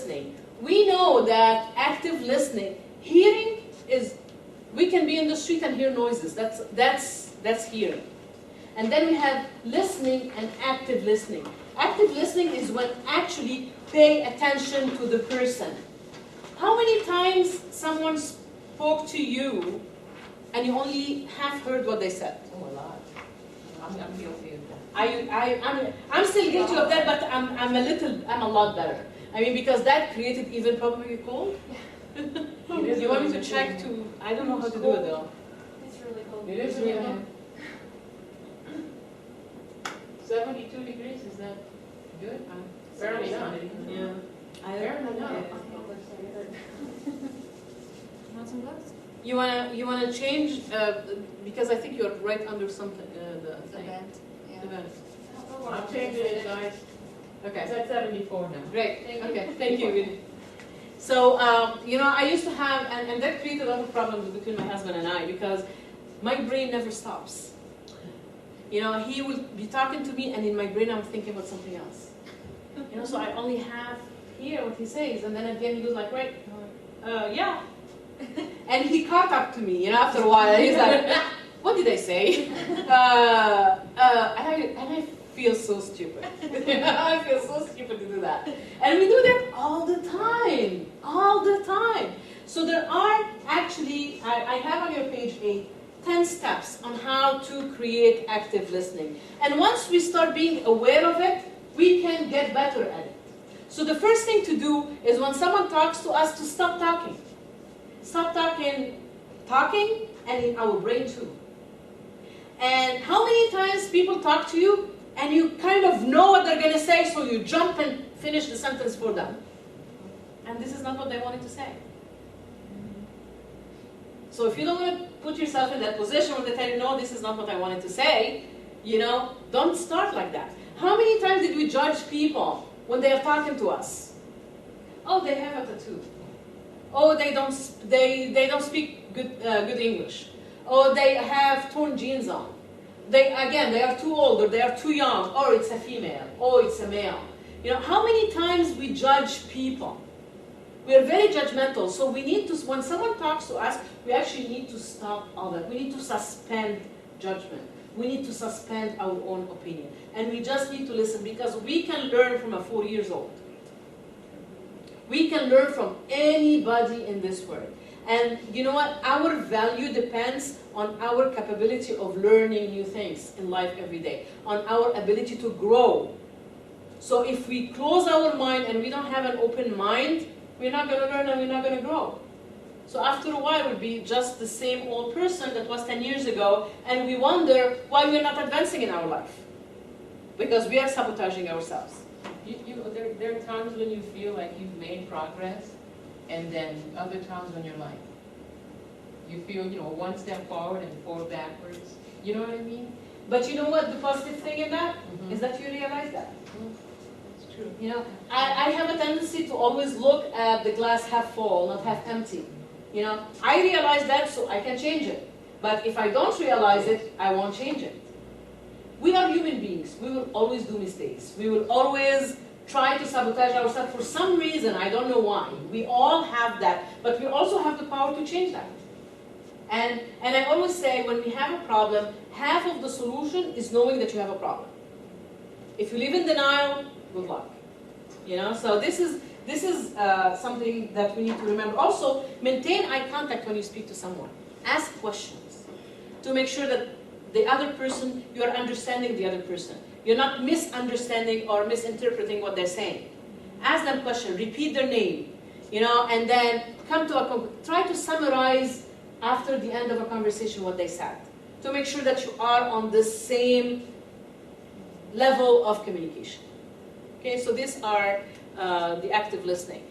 listening. We know that active listening, hearing is, we can be in the street and hear noises. That's hearing. And then we have listening and active listening. Active listening is when actually pay attention to the person. How many times someone spoke to you and you only half heard what they said? Oh, a lot. I'm guilty of that. I'm still guilty of that, but I'm a lot better. I mean, because that created even probably cold. You want me to check to? I don't know how to do it though. It's really cold. It is really cold. 72 degrees, is that good? Fairly not. Yeah. Fairly not. Want some gloves? You wanna change because I think you're right under something the The thing. vent. Yeah. The vent. I'm changing it, guys. Okay. It's at 74 now. Great. Thank you. Okay. Thank you. So you know, I used to have, and that created a lot of problems between my husband and I because my brain never stops. You know, he would be talking to me, and in my brain I'm thinking about something else. You know, so I only half hear what he says, and then at the end he goes like, right, yeah. And he caught up to me, you know, after a while. He's like, what did I say? And I feel so stupid. I feel so stupid to do that. And we do that all the time, all the time. So there are actually, I have on your page 10 steps on how to create active listening. And once we start being aware of it, we can get better at it. So the first thing to do is when someone talks to us to stop talking. Stop talking, and in our brain too. And how many times people talk to you and you kind of know what they're going to say, so you jump and finish the sentence for them. And this is not what they wanted to say. So if you don't want to put yourself in that position where they tell you, no, this is not what I wanted to say, you know, don't start like that. How many times did we judge people when they are talking to us? Oh, they have a tattoo. Oh, they don't speak good English. Oh, they have torn jeans on. They are too old, or they are too young, or it's a female, or it's a male. You know, how many times we judge people? We are very judgmental, so we need to, when someone talks to us, we actually need to stop all that. We need to suspend judgment. We need to suspend our own opinion. And we just need to listen, because we can learn from a 4-year-old. We can learn from anybody in this world. And you know what? Our value depends on our capability of learning new things in life every day, on our ability to grow. So if we close our mind and we don't have an open mind, we're not going to learn and we're not going to grow. So after a while, we'll be just the same old person that was 10 years ago, and we wonder why we're not advancing in our life. Because we are sabotaging ourselves. There are times when you feel like you've made progress, and then other times when you're like, you feel, you know, 1 step forward and 4 backwards. You know what I mean? But you know what the positive thing in that is that you realize that. It's true. You know, I have a tendency to always look at the glass half full, not half empty. You know, I realize that, so I can change it. But if I don't realize it, I won't change it. We are human beings. We will always do mistakes. We will always try to sabotage ourselves for some reason. I don't know why. We all have that, but we also have the power to change that. And I always say, when we have a problem, half of the solution is knowing that you have a problem. If you live in denial, good luck. You know, so this is something that we need to remember. Also, maintain eye contact when you speak to someone. Ask questions to make sure that the other person, you are understanding the other person. You're not misunderstanding or misinterpreting what they're saying. Ask them questions, repeat their name, you know, and then come to try to summarize after the end of a conversation what they said, to make sure that you are on the same level of communication. Okay, so these are the active listening.